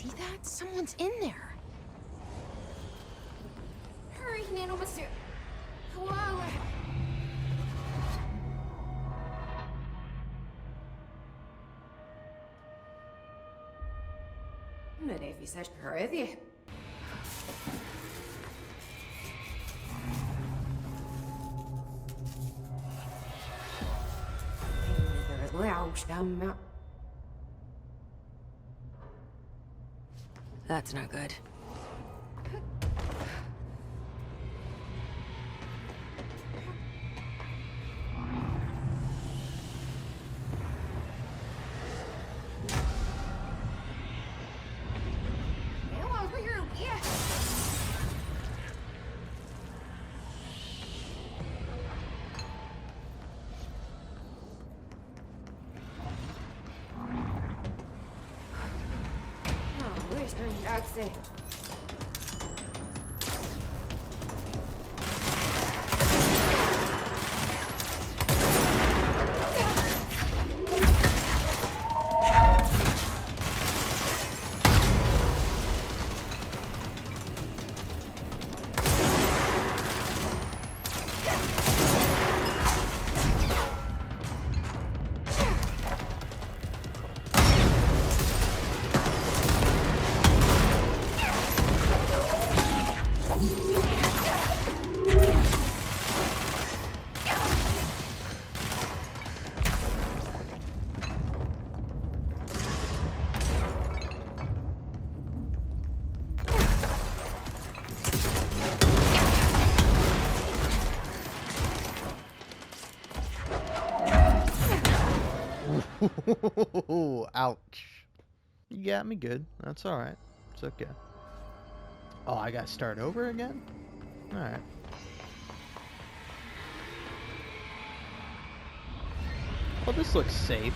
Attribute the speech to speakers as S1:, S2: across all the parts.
S1: see that? Someone's in there.
S2: Hurry, Nano Monsieur. Hello.
S3: Men ei visage prövi.
S1: That's not good.
S3: Taxi.
S4: Ouch. You got me good. That's alright. It's okay. Oh, I gotta start over again? Alright. Well, this looks safe.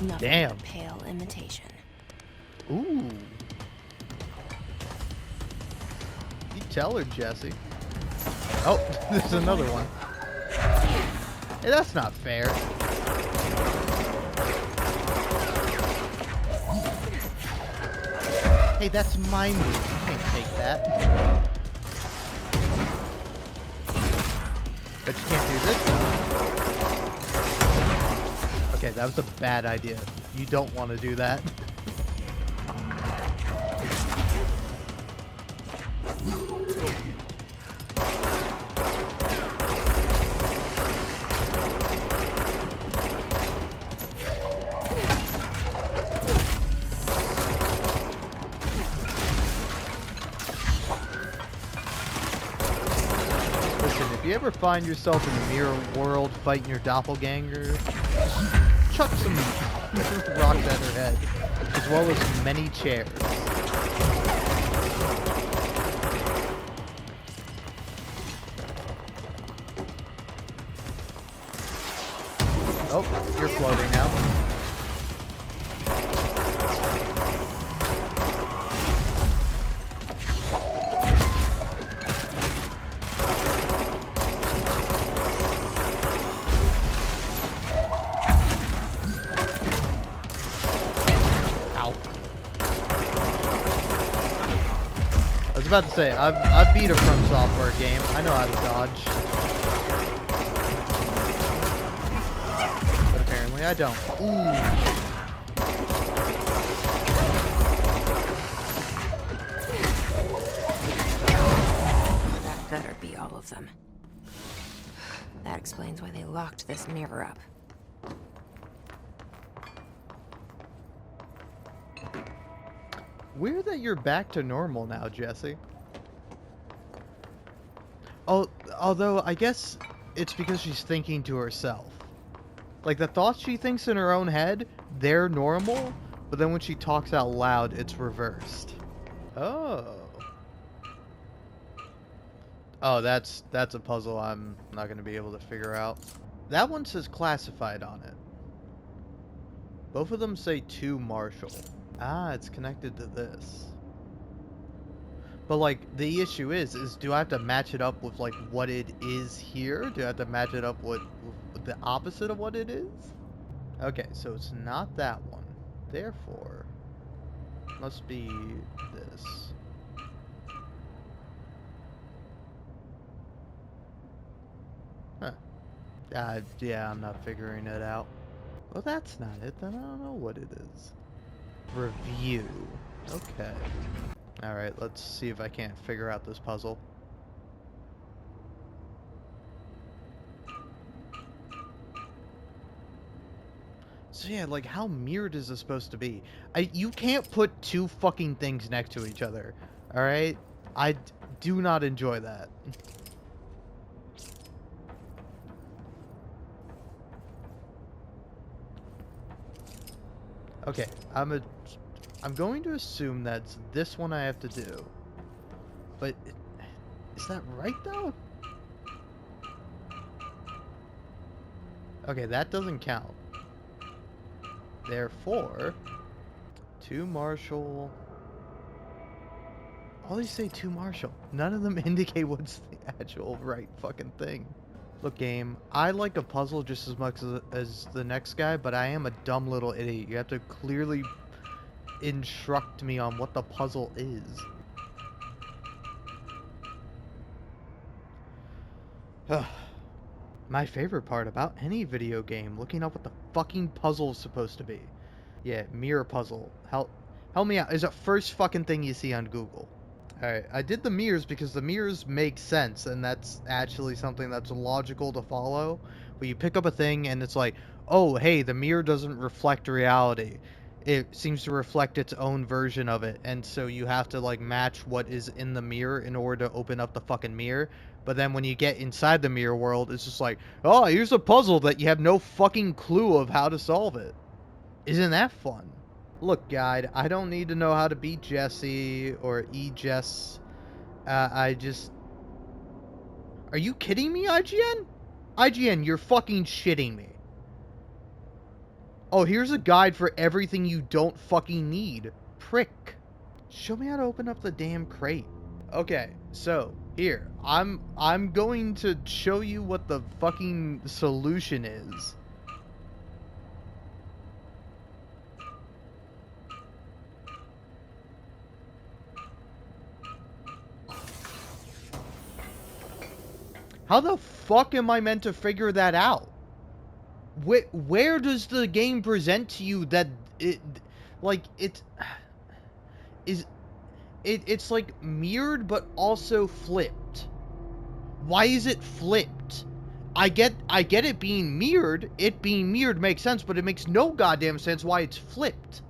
S1: Nothing
S4: Damn.
S1: but pale imitation.
S4: Ooh. You tell her, Jesse. Oh, there's another one. Hey, that's not fair. Hey, that's my move. You can't take that. But you can't do this though. Okay, that was a bad idea. You don't want to do that. Listen, if you ever find yourself in the mirror world fighting your doppelganger, chuck some rocks at her head, as well as many chairs. Oh, you're floating now. I was about to say, I've beat a From Software game. I know how to dodge. But apparently I don't. Ooh.
S1: That better be all of them. That explains why they locked this mirror up.
S4: Weird that you're back to normal now, Jesse. Oh, although I guess it's because she's thinking to herself. Like, the thoughts she thinks in her own head, they're normal, but then when she talks out loud, it's reversed. Oh. Oh, that's a puzzle I'm not going to be able to figure out. That one says classified on it. Both of them say to Marshall. Ah, it's connected to this. But, like, the issue is do I have to match it up with, like, what it is here? Do I have to match it up with the opposite of what it is? Okay, so it's not that one. Therefore, must be this. Huh. Yeah, I'm not figuring it out. Well, that's not it. Then I don't know what it is. Review. Okay. Alright, let's see if I can't figure out this puzzle. So yeah, like, how mirrored is this supposed to be? You can't put two fucking things next to each other. Alright? I do not enjoy that. Okay, I'm going to assume that's this one I have to do. But is that right though? Okay, that doesn't count. Therefore, to Marshall. All these say to Marshall. None of them indicate what's the actual right fucking thing. Look, game, I like a puzzle just as much as the next guy, but I am a dumb little idiot. You have to clearly instruct me on what the puzzle is. My favorite part about any video game, looking up what the fucking puzzle is supposed to be. Yeah, mirror puzzle. Help me out. Is the first fucking thing you see on Google. Alright, I did the mirrors because the mirrors make sense, and that's actually something that's logical to follow. Where you pick up a thing and it's like, oh, hey, the mirror doesn't reflect reality. It seems to reflect its own version of it, and so you have to, like, match what is in the mirror in order to open up the fucking mirror. But then when you get inside the mirror world, it's just like, oh, here's a puzzle that you have no fucking clue of how to solve it. Isn't that fun? Look, guide, I don't need to know how to beat Jesse or E-Jess. I just... Are you kidding me, IGN? IGN, you're fucking shitting me. Oh, here's a guide for everything you don't fucking need. Prick. Show me how to open up the damn crate. Okay, so, here. I'm going to show you what the fucking solution is. How the fuck am I meant to figure that out? Where does the game present to you that it, like, it's like mirrored but also flipped? Why is it flipped? I get it being mirrored. It being mirrored makes sense, but it makes no goddamn sense why it's flipped.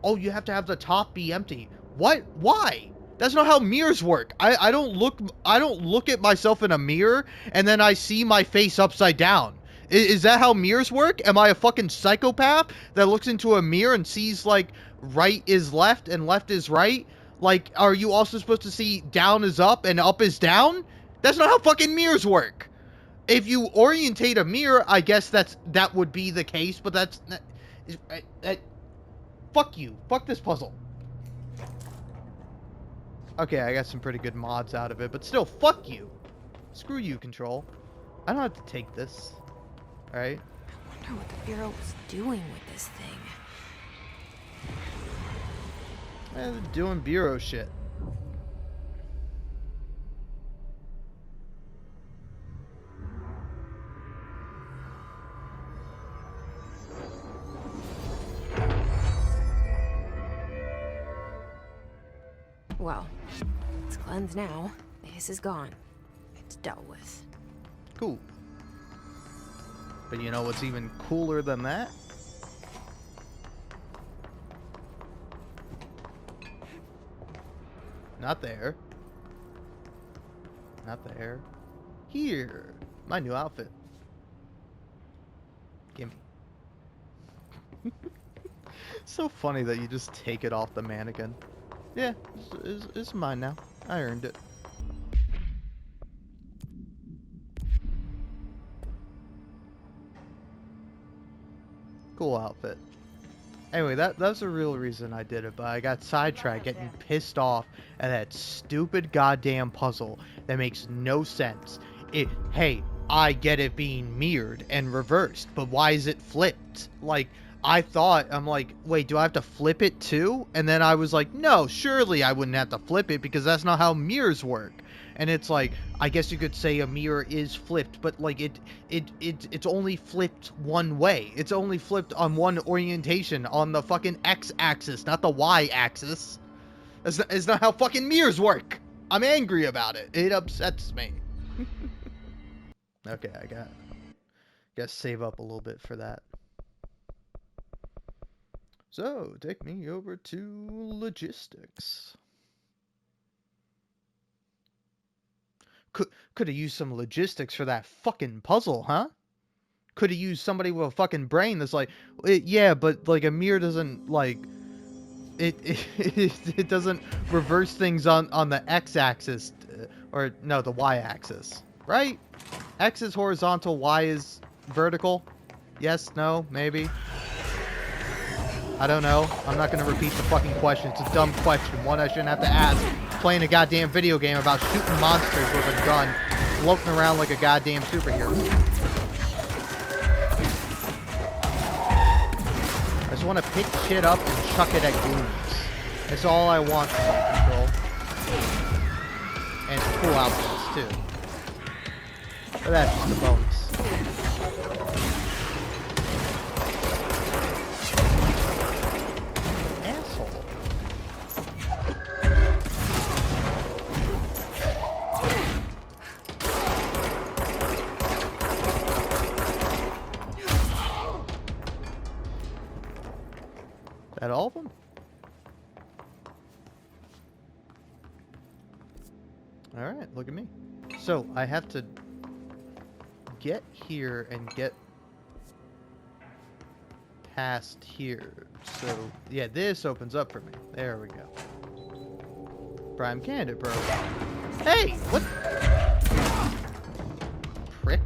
S4: Oh, you have to have the top be empty. What? Why? That's not how mirrors work. I don't look at myself in a mirror and then I see my face upside down. Is that how mirrors work? Am I a fucking psychopath that looks into a mirror and sees, like, right is left and left is right? Like, are you also supposed to see down is up and up is down? That's not how fucking mirrors work. If you orientate a mirror, I guess that would be the case, but that's... fuck you. Fuck this puzzle. Okay, I got some pretty good mods out of it, but still, fuck you. Screw you, Control. I don't have to take this. Alright?
S1: I wonder what the Bureau was doing with this thing.
S4: They're doing Bureau shit.
S1: Well, it's cleansed now. The hiss is gone. It's dealt with.
S4: Cool. But you know what's even cooler than that? Not there. Not the hair. Here. My new outfit. Gimme. So funny that you just take it off the mannequin. Yeah, it's mine now. I earned it. Cool outfit. Anyway, that's the real reason I did it, but I got sidetracked getting pissed off at that stupid goddamn puzzle that makes no sense. Hey, I get it being mirrored and reversed, but why is it flipped? Like, I'm like, wait, do I have to flip it too? And then I was like, no, surely I wouldn't have to flip it because that's not how mirrors work. And it's like, I guess you could say a mirror is flipped, but like it's only flipped one way. It's only flipped on one orientation, on the fucking X-axis, not the Y-axis. It's not how fucking mirrors work. I'm angry about it. It upsets me. Okay, I gotta save up a little bit for that. So, take me over to logistics. Could have used some logistics for that fucking puzzle, huh? Could have used somebody with a fucking brain that's like, yeah, but like a mirror doesn't like it doesn't reverse things on the x-axis or no, the y-axis, right? X is horizontal, Y is vertical. Yes, no, maybe. I don't know. I'm not gonna repeat the fucking question. It's a dumb question, one I shouldn't have to ask. Playing a goddamn video game about shooting monsters with a gun, floating around like a goddamn superhero. I just want to pick shit up and chuck it at goons. That's all I want from my control. And cool outfits too. But that's just a bonus. At all of them? Alright, look at me. So, I have to get here and get past here. So, yeah, this opens up for me. There we go. Prime candidate program. Hey! What? Prick.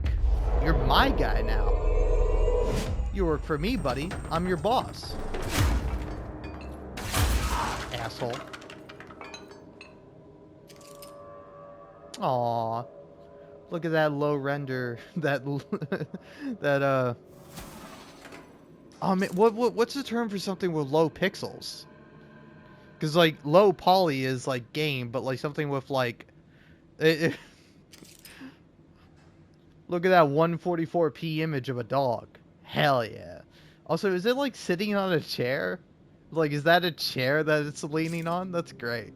S4: You're my guy now. You work for me, buddy. I'm your boss. Asshole. Aww. Look at that low render. Oh man, what's the term for something with low pixels? Because like low poly is like game, but like something with like look at that 144p image of a dog. Hell yeah. Also, is it like sitting on a chair? Like, is that a chair that it's leaning on? That's great.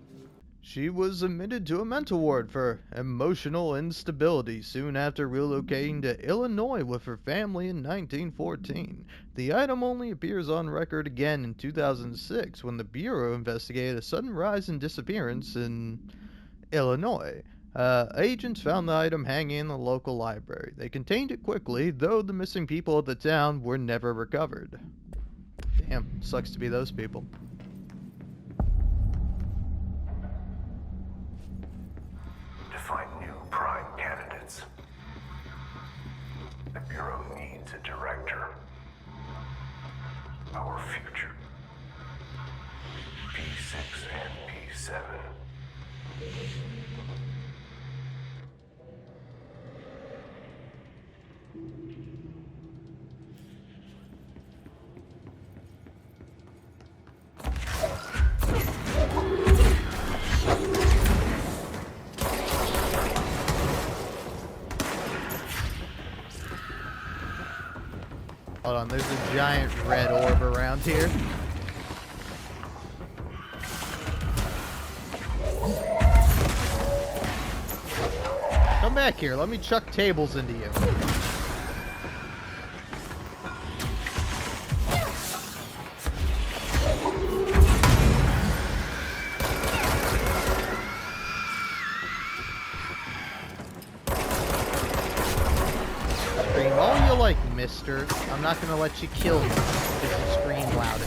S4: She was admitted to a mental ward for emotional instability soon after relocating to Illinois with her family in 1914. The item only appears on record again in 2006 when the Bureau investigated a sudden rise in disappearance in Illinois. Agents found the item hanging in the local library. They contained it quickly, though the missing people of the town were never recovered. Damn, sucks to be those people.
S5: To find new prime candidates, the Bureau needs a director. Our future. P6 and P7.
S4: Hold on, there's a giant red orb around here. Come back here, let me chuck tables into you. scream all you like, mister. I'm not gonna let you kill me because you scream loud at me.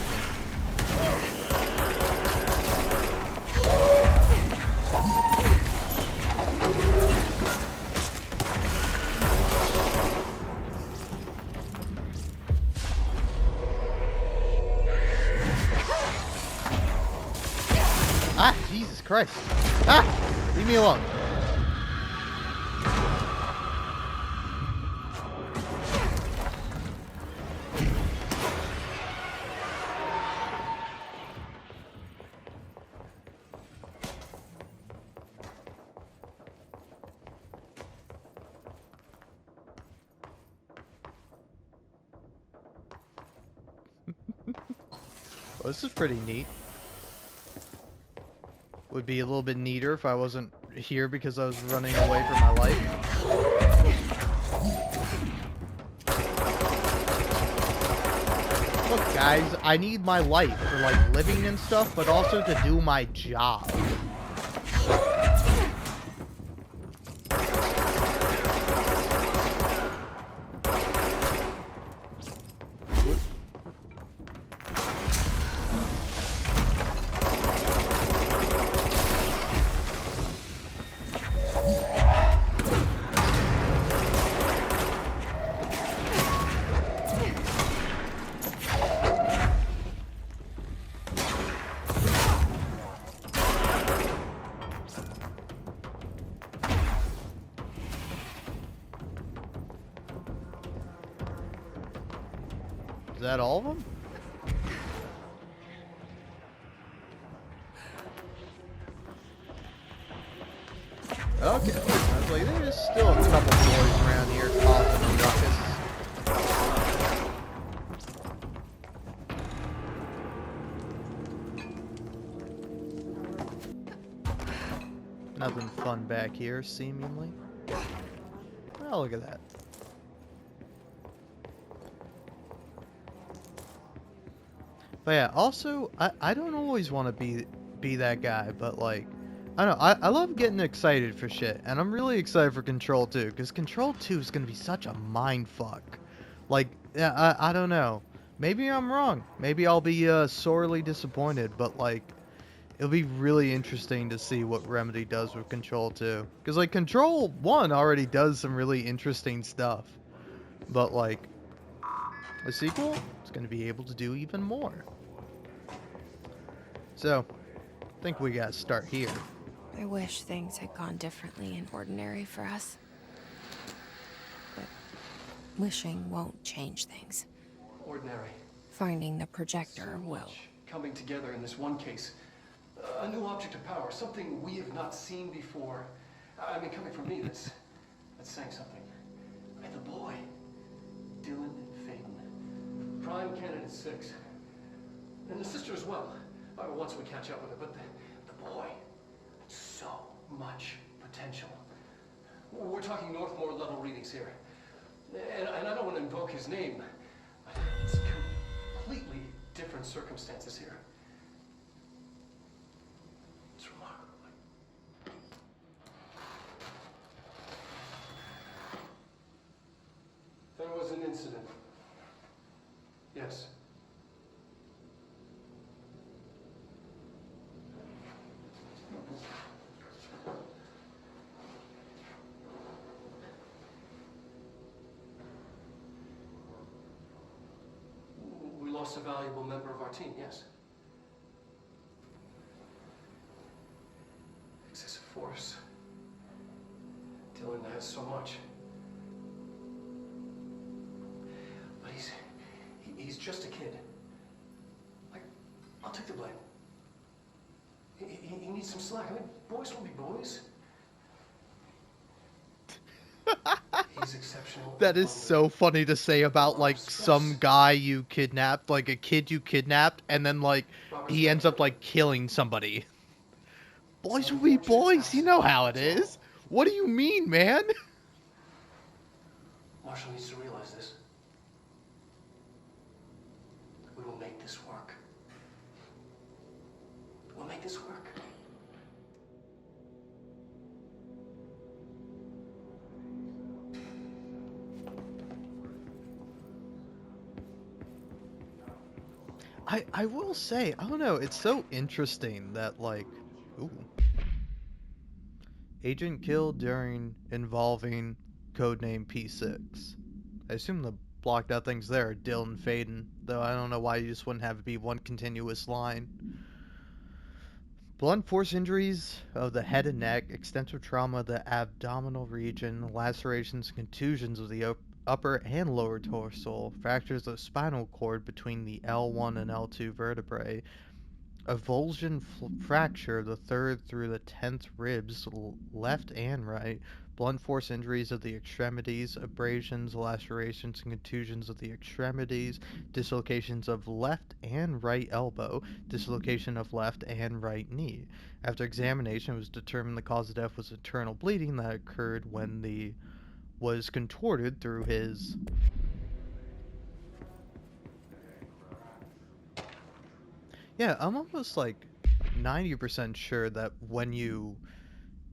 S4: Ah, Jesus Christ. Ah, leave me alone. Well, this is pretty neat. Would be a little bit neater if I wasn't here because I was running away from my life. Look, guys, I need my life for, like, living and stuff, but also to do my job. Is that all of them? Okay. I was like, there's still a couple boys around here causing a ruckus. Nothing fun back here, seemingly. Oh, look at that. But yeah, also, I don't always want to be that guy, but like, I don't know, I love getting excited for shit, and I'm really excited for Control 2, because Control 2 is going to be such a mindfuck. Like, yeah, I don't know. Maybe I'm wrong. Maybe I'll be sorely disappointed, but like, it'll be really interesting to see what Remedy does with Control 2. Because like, Control 1 already does some really interesting stuff, but like, a sequel is going to be able to do even more. So, I think we gotta start here.
S1: I wish things had gone differently in Ordinary for us. But wishing won't change things.
S6: Ordinary.
S1: Finding the projector
S6: So
S1: will.
S6: much coming together in this one case. A new object of power, something we have not seen before. I mean, coming from me, that's saying something. And the boy, Dylan and Phaeton, prime candidate 6, and the sister as well. Once we catch up with her, but the boy, so much potential. We're talking Northmore level readings here, and I don't want to invoke his name. It's completely different circumstances here. It's remarkable. There was an incident. Yes. We lost a valuable member of our team, yes. Excessive force. Dylan has so much. But he's just a kid. I'll take the blame. He needs some slack. I mean, boys will be boys. He's exceptional.
S4: That is so funny to say about like some guy you kidnapped, like a kid you kidnapped, and then like he ends up like killing somebody. Boys will be boys, you know how it is. What do you mean, man?
S6: Marshall needs to realize this. We will make this work. We'll make this work.
S4: I will say, I don't know, it's so interesting that, like, ooh, agent killed during involving codename P6. I assume the blocked out things there are Dylan Faden, though I don't know why you just wouldn't have it be one continuous line. Blunt force injuries of the head and neck, extensive trauma of the abdominal region, lacerations and contusions of the upper and lower torso, fractures of spinal cord between the L1 and L2 vertebrae, avulsion fracture of the 3rd through the 10th ribs, left and right, blunt force injuries of the extremities, abrasions, lacerations, and contusions of the extremities, dislocations of left and right elbow, dislocation of left and right knee. After examination, it was determined the cause of death was internal bleeding that occurred when the was contorted through his. Yeah, I'm almost like 90% sure that when you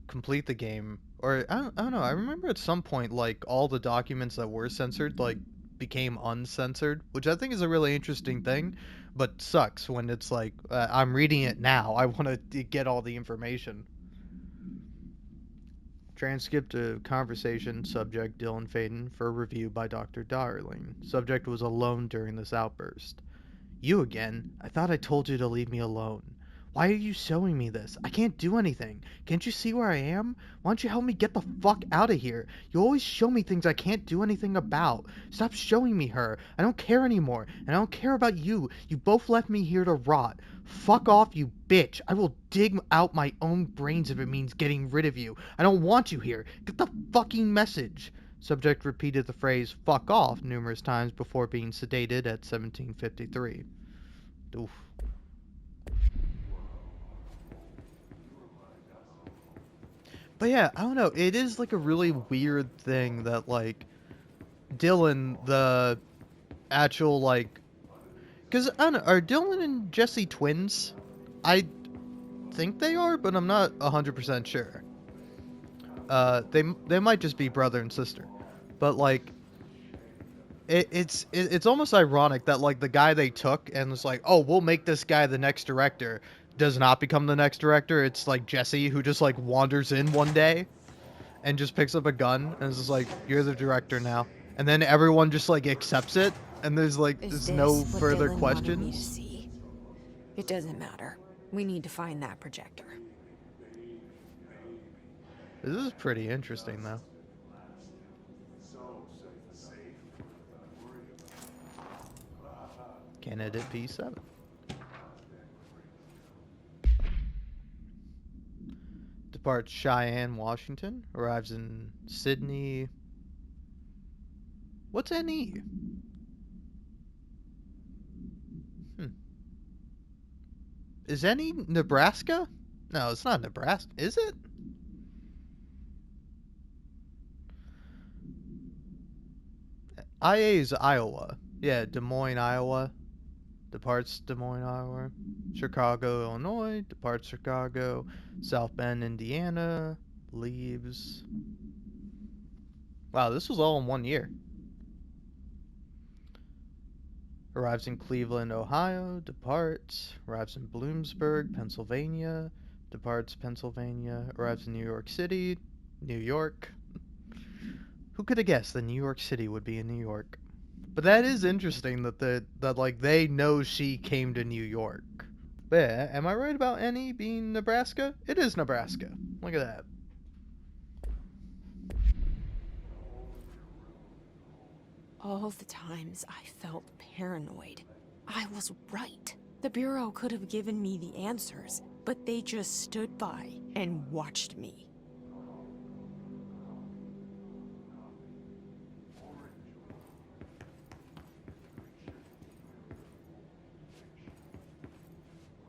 S4: complete the game, or I don't know, I remember at some point, like, all the documents that were censored, like, became uncensored, which I think is a really interesting thing, but sucks when it's like, I'm reading it now, I want to get all the information. Transcript of conversation, subject Dylan Faden, for review by Dr. Darling. Subject was alone during this outburst. You again? I thought I told you to leave me alone. Why are you showing me this? I can't do anything. Can't you see where I am? Why don't you help me get the fuck out of here? You always show me things I can't do anything about. Stop showing me her. I don't care anymore, and I don't care about you. You both left me here to rot. Fuck off, you bitch. I will dig out my own brains if it means getting rid of you. I don't want you here. Get the fucking message. Subject repeated the phrase "fuck off" numerous times before being sedated at 1753. Oof. But yeah, I don't know. It is like a really weird thing that, like, Dylan, the actual, like, because I don't know, are Dylan and Jesse twins? I think they are, but I'm not 100% sure. They might just be brother and sister, but like, it's almost ironic that, like, the guy they took and was like, oh, we'll make this guy the next director, does not become the next director. It's like Jesse who just, like, wanders in one day and just picks up a gun and is just like, you're the director now, and then everyone just, like, accepts it, and
S1: Is
S4: there's no
S1: this what
S4: further
S1: Dylan wanted me to
S4: questions.
S1: see? It doesn't matter. We need to find that projector.
S4: This is pretty interesting though. Candidate P7. Departs Cheyenne, Washington. Arrives in Sydney. What's NE? Is NE Nebraska? No, it's not Nebraska. Is it? IA is Iowa. Yeah, Des Moines, Iowa. Departs Des Moines, Iowa. Chicago, Illinois. Departs Chicago. South Bend, Indiana. Leaves. Wow, this was all in 1 year. Arrives in Cleveland, Ohio. Departs. Arrives in Bloomsburg, Pennsylvania. Departs Pennsylvania. Arrives in New York City. New York. Who could have guessed that New York City would be in New York? But that is interesting that like they know she came to New York. But yeah, am I right about NE being Nebraska? It is Nebraska. Look at that.
S1: All the times I felt paranoid, I was right. The Bureau could have given me the answers, but they just stood by and watched me.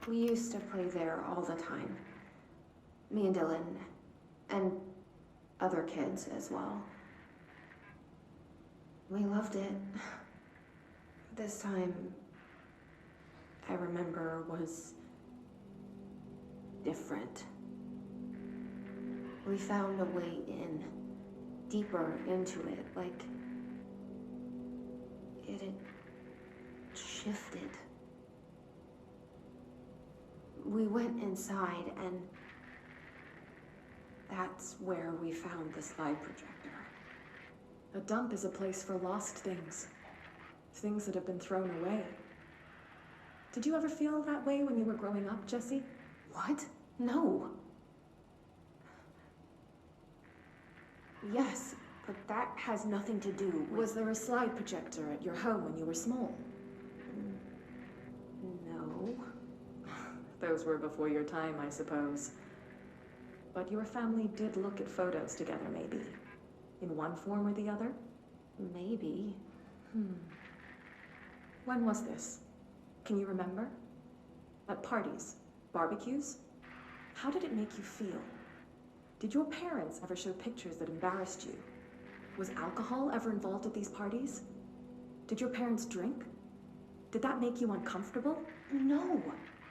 S2: We used to play there all the time. Me and Dylan, and other kids as well. We loved it. This time, I remember, was different. We found a way in, deeper into it, like it had shifted. We went inside, and that's where we found the slide projector.
S7: A dump is a place for lost things. Things that have been thrown away. Did you ever feel that way when you were growing up, Jesse?
S2: What? No. Yes, but that has nothing to do with...
S7: Was there a slide projector at your home when you were small?
S2: No.
S7: Those were before your time, I suppose. But your family did look at photos together, maybe. In one form or the other?
S2: Maybe.
S7: When was this? Can you remember? At parties? Barbecues? How did it make you feel? Did your parents ever show pictures that embarrassed you? Was alcohol ever involved at these parties? Did your parents drink? Did that make you uncomfortable?
S2: No,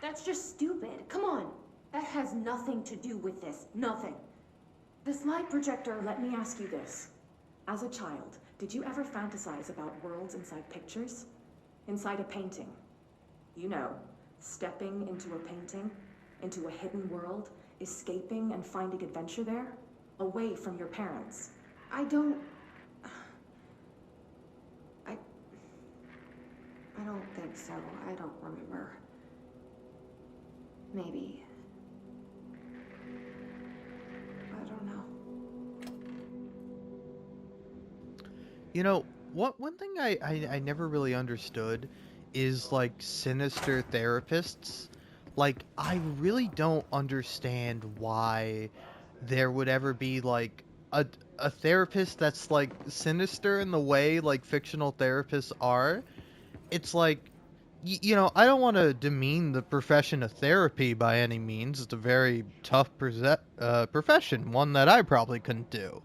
S2: that's just stupid. Come on. That has nothing to do with this. Nothing.
S7: The slide projector, let me ask you this. As a child, did you ever fantasize about worlds inside pictures? Inside a painting? You know, stepping into a painting, into a hidden world, escaping and finding adventure there, away from your parents.
S2: I don't think so. I don't remember. Maybe. I don't know.
S4: You know, one thing I never really understood is like sinister therapists. Like, I really don't understand why there would ever be like a therapist that's like sinister in the way like fictional therapists are. It's like, you know, I don't want to demean the profession of therapy by any means. It's a very tough profession, one that I probably couldn't do.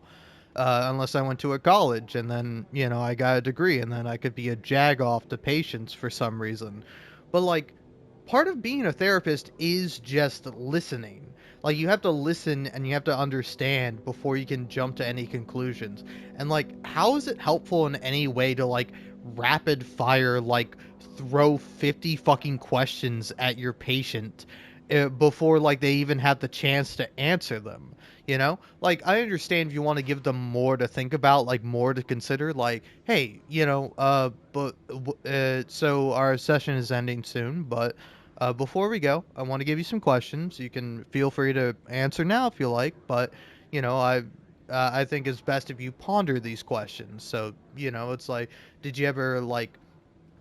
S4: Unless I went to a college and then, you know, I got a degree and then I could be a jag-off to patients for some reason. But, like, part of being a therapist is just listening. Like, you have to listen and you have to understand before you can jump to any conclusions. And, like, how is it helpful in any way to, like, rapid fire, like, throw 50 fucking questions at your patient before, like, they even have the chance to answer them? You know, like, I understand if you want to give them more to think about, like, more to consider, like, hey, you know, so our session is ending soon, but before we go, I want to give you some questions. You can feel free to answer now if you like, but, you know, I think it's best if you ponder these questions. So, you know, it's like, did you ever, like,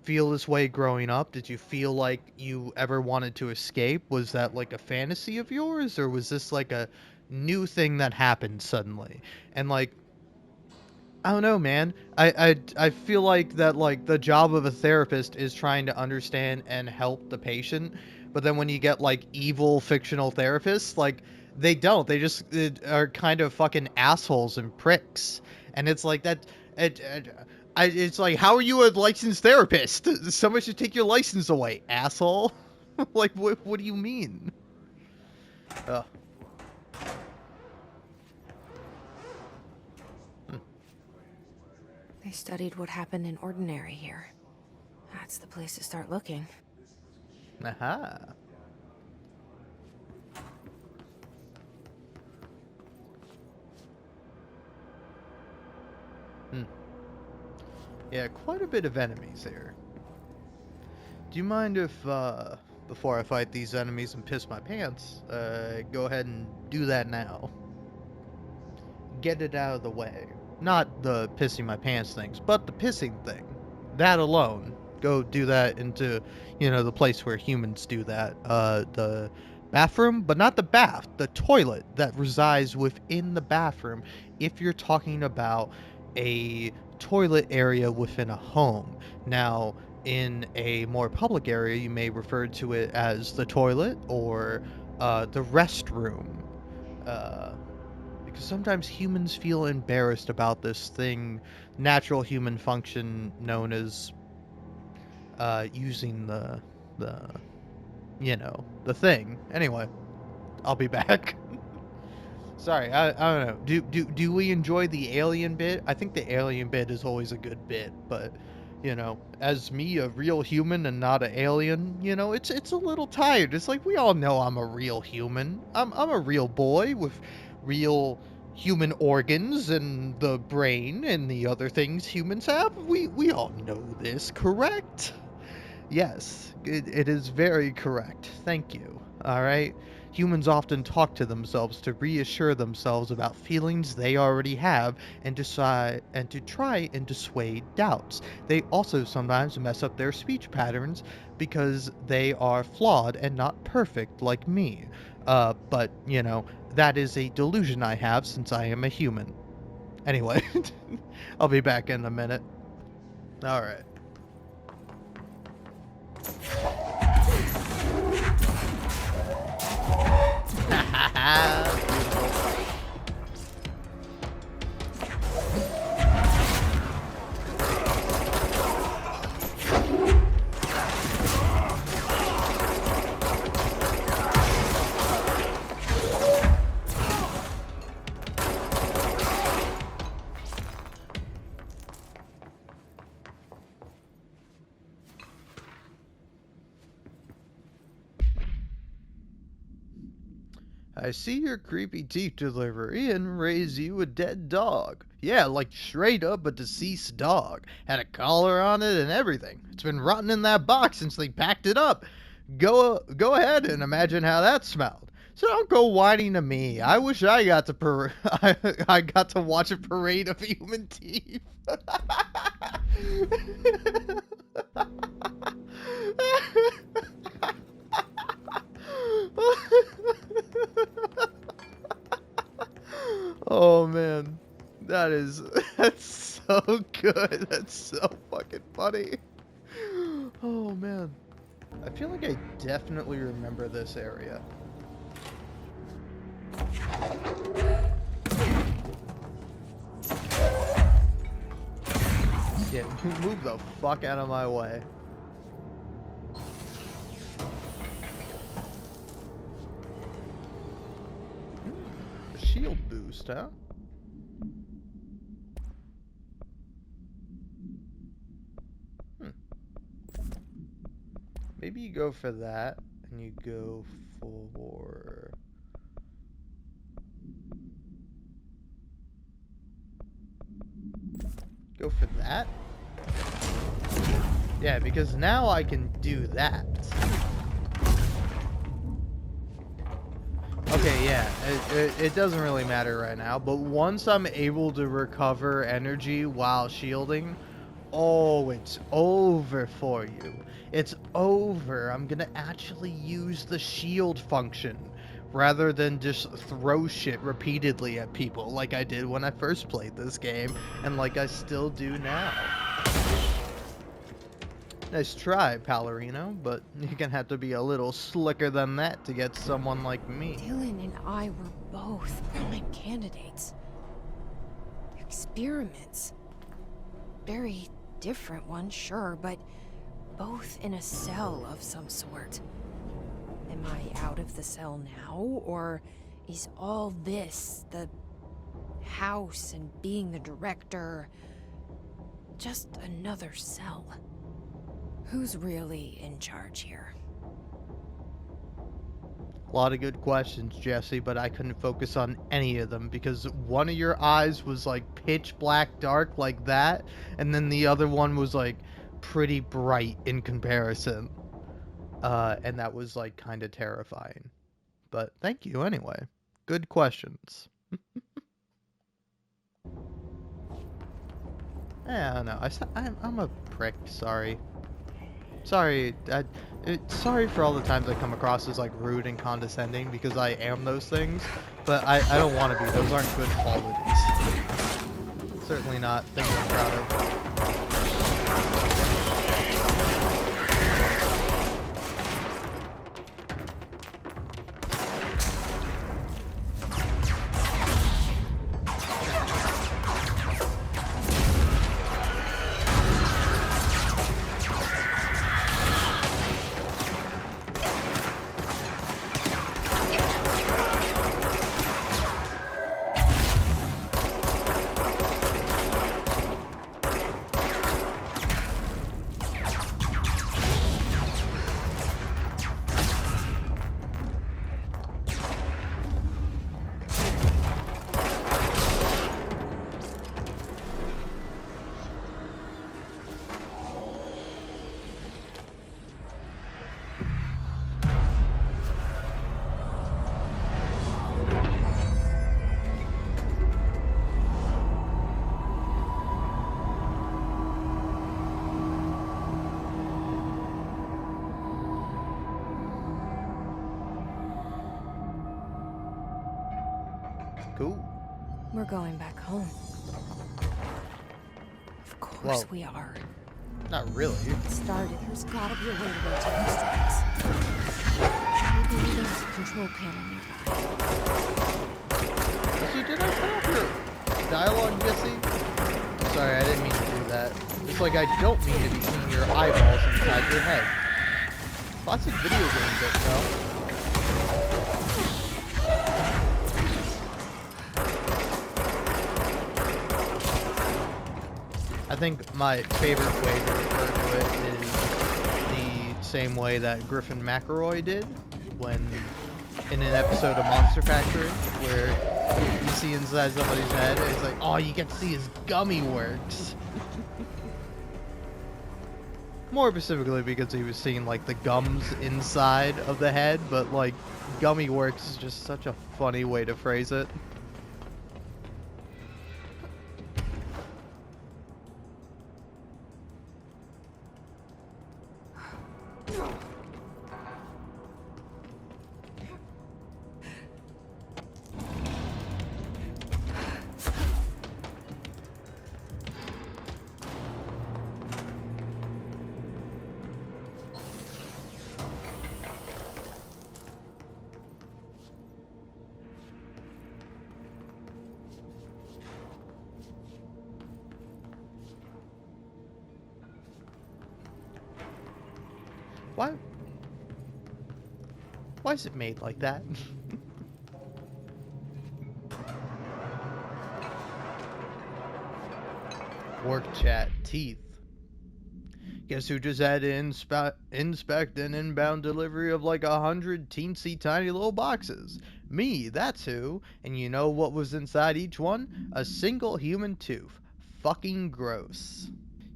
S4: feel this way growing up? Did you feel like you ever wanted to escape? Was that like a fantasy of yours, or was this like a new thing that happened suddenly? And like, I don't know, man. I feel like that, like, the job of a therapist is trying to understand and help the patient, but then when you get like evil fictional therapists, like, they don't. They just are kind of fucking assholes and pricks, and it's like that. It's like, how are you a licensed therapist? Someone should take your license away, asshole. Like, what do you mean? Ugh.
S1: They studied what happened in Ordinary here. That's the place to start looking.
S4: Aha. Yeah, quite a bit of enemies here. Do you mind if, before I fight these enemies and piss my pants, go ahead and do that now? Get it out of the way. Not the pissing my pants things, but the pissing thing. That alone. Go do that into, you know, the place where humans do that. The bathroom, but not the bath. The toilet that resides within the bathroom, if you're talking about a toilet area within a home. Now, in a more public area, you may refer to it as the toilet or the restroom. Because sometimes humans feel embarrassed about this thing, natural human function known as using the you know, the thing. Anyway, I'll be back. Sorry, I don't know. Do we enjoy the alien bit? I think the alien bit is always a good bit, but as me, a real human and not an alien, it's a little tired. It's like, we all know I'm a real human. I'm a real boy with real human organs and the brain and the other things humans have. We all know this, correct? Yes, it is very correct. Thank you. All right? Humans often talk to themselves to reassure themselves about feelings they already have and to try and dissuade doubts. They also sometimes mess up their speech patterns because they are flawed and not perfect like me. But, that is a delusion I have since I am a human. Anyway, I'll be back in a minute. All right. I see your creepy teeth delivery and raise you a dead dog. Yeah, like straight up a deceased dog. Had a collar on it and everything. It's been rotting in that box since they packed it up. Go ahead and imagine how that smelled. So don't go whining to me. I wish I got to I got to watch a parade of human teeth. Oh man, that's so good. That's so fucking funny. Oh man, I feel like I definitely remember this area. Yeah, move the fuck out of my way. Shield boost, huh? Maybe you go for that, and you go for... Go for that? Yeah, because now I can do that. Okay, yeah, it doesn't really matter right now, but once I'm able to recover energy while shielding, oh, it's over for you. It's over. I'm gonna actually use the shield function rather than just throw shit repeatedly at people like I did when I first played this game and like I still do now. Nice try, Palorino, but you're gonna have to be a little slicker than that to get someone like me.
S1: Dylan and I were both prime candidates. Experiments. Very different ones, sure, but both in a cell of some sort. Am I out of the cell now, or is all this, the house and being the director, just another cell? Who's really in charge here?
S4: A lot of good questions, Jesse, but I couldn't focus on any of them because one of your eyes was like pitch black dark like that, and then the other one was like pretty bright in comparison. And that was like kind of terrifying. But thank you anyway. Good questions. I don't know. I'm a prick. Sorry. Sorry. Sorry for all the times I come across as like rude and condescending because I am those things. But I don't want to be. Those aren't good qualities. Certainly not things I'm proud of. Cool.
S1: We're going back home. Of course
S4: Well,
S1: we are.
S4: Not really.
S1: It started. There's gotta be a way to rotate these tracks. Maybe there's a control panel nearby.
S4: So did I cut off your dialogue, Jesse? Sorry, I didn't mean to do that. It's like I don't mean to be seeing your eyeballs inside your head. Classic video game bit, though. I think my favorite way to refer to it is the same way that Griffin McElroy did when in an episode of Monster Factory where you see inside somebody's head and it's like, oh, you get to see his gummy works. More specifically because he was seeing like the gums inside of the head, but like gummy works is just such a funny way to phrase it. Why? Why is it made like that? Work chat teeth. Guess who just had to inspect an inbound delivery of like 100 teensy tiny little boxes? Me, that's who. And you know what was inside each one? A single human tooth. Fucking gross.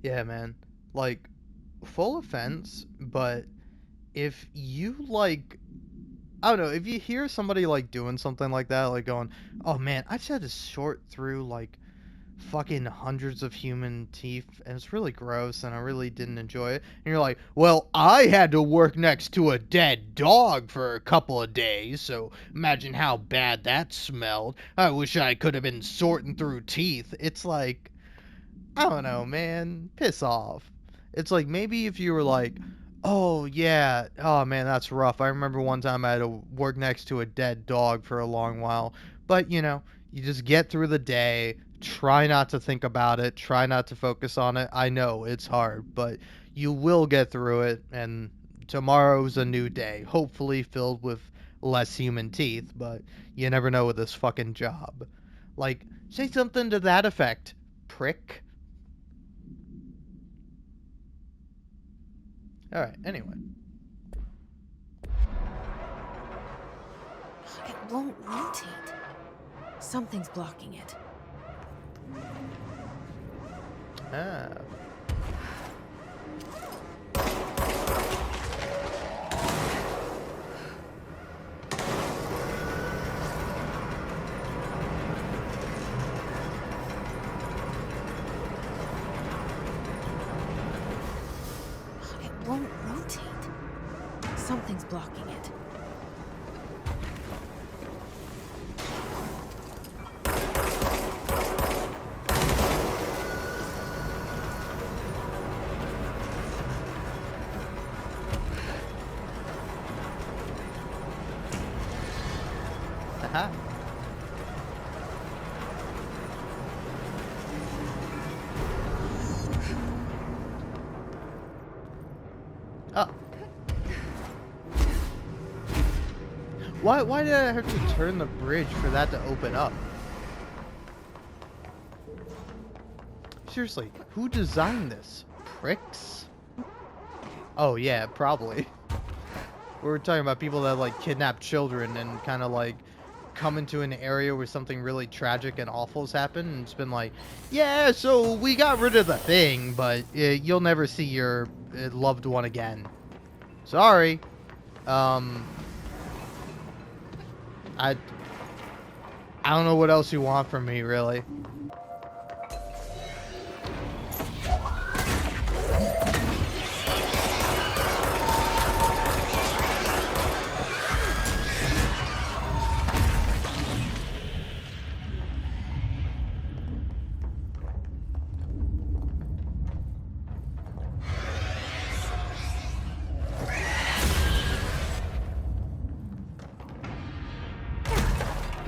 S4: Yeah, man. Like, full offense, but if you like, I don't know, if you hear somebody like doing something like that, like going, oh man, I just had to sort through like fucking hundreds of human teeth and it's really gross and I really didn't enjoy it, and you're like, well, I had to work next to a dead dog for a couple of days, so imagine how bad that smelled. I wish I could have been sorting through teeth. It's like, I don't know, man, piss off. It's like, maybe if you were like, oh yeah, oh man, that's rough. I remember one time I had to work next to a dead dog for a long while. But, you know, you just get through the day, try not to think about it, try not to focus on it. I know it's hard, but you will get through it, and tomorrow's a new day, hopefully filled with less human teeth, but you never know with this fucking job. Like, say something to that effect, prick. Alright, anyway.
S1: It won't rotate. Something's blocking it.
S4: Ah.
S1: It won't rotate. Something's blocking it.
S4: Aha. Oh. Why did I have to turn the bridge for that to open up? Seriously, who designed this? Pricks? Oh yeah, probably. We were talking about people that like kidnap children and kind of like come into an area where something really tragic and awful has happened, and it's been like, yeah, so we got rid of the thing, but you'll never see your loved one again. Sorry. I don't know what else you want from me, really.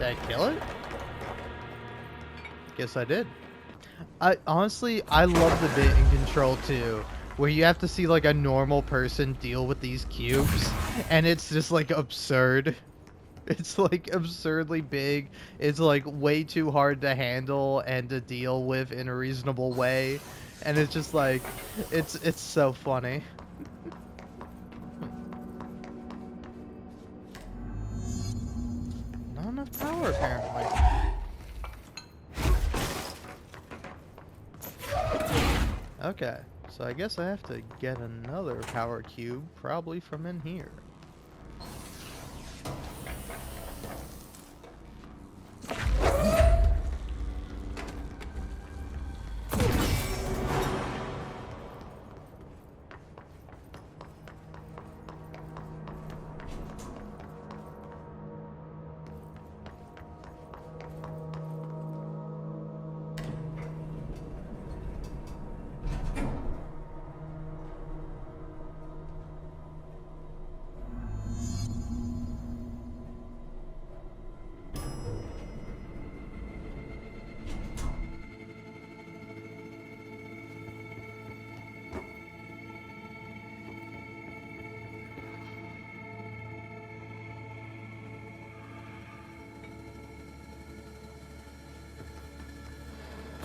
S4: Did I kill it? Guess I did. I honestly, I love the bit in Control 2 where you have to see like a normal person deal with these cubes, and it's just like absurd. It's like absurdly big. It's like way too hard to handle and to deal with in a reasonable way, and it's just like it's so funny. Not enough power apparently. Okay, so I guess I have to get another power cube, probably from in here.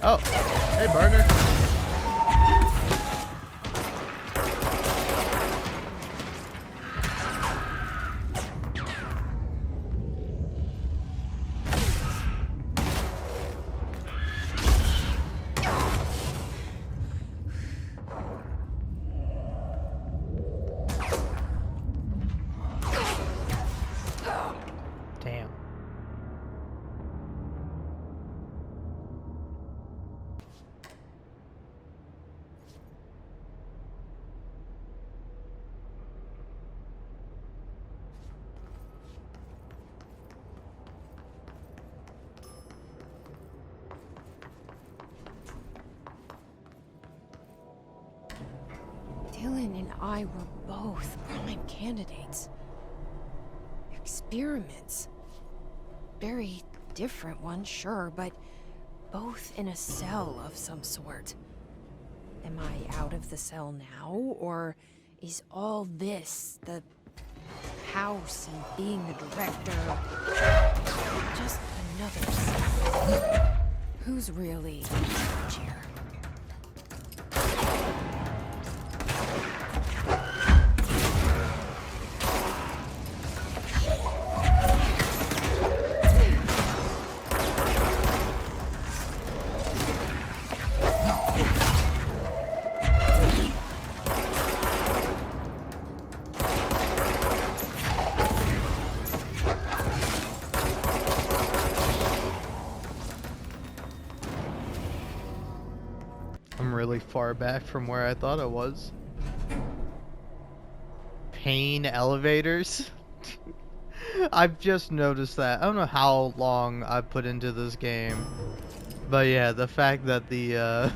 S4: Oh, hey, Burner. Damn.
S1: Dylan and I were both prime candidates. Experiments. Very different ones, sure, but both in a cell of some sort. Am I out of the cell now, or is all this, the house and being the director, just another cell? Who's really in charge here?
S4: I'm really far back from where I thought I was. Pain elevators? I've just noticed that. I don't know how long I've put into this game. But yeah, the fact that the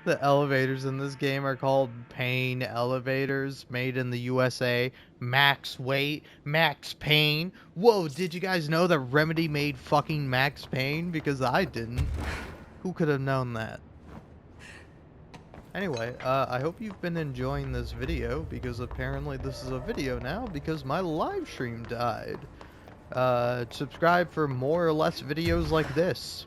S4: the elevators in this game are called pain elevators, made in the USA, max weight, max pain. Whoa, did you guys know that Remedy made fucking Max Payne? Because I didn't. Who could have known that? Anyway, I hope you've been enjoying this video, because apparently this is a video now, because my live stream died. Subscribe for more or less videos like this.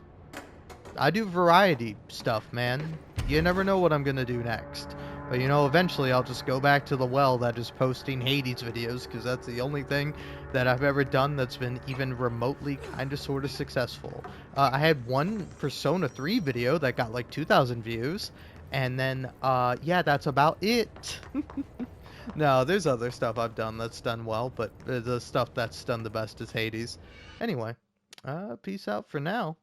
S4: I do variety stuff, man. You never know what I'm gonna do next. But you know, eventually I'll just go back to the well that is posting Hades videos, because that's the only thing that I've ever done that's been even remotely kinda sorta successful. I had one Persona 3 video that got like 2,000 views. And then, yeah, that's about it. No, there's other stuff I've done that's done well, but the stuff that's done the best is Hades. Anyway, peace out for now.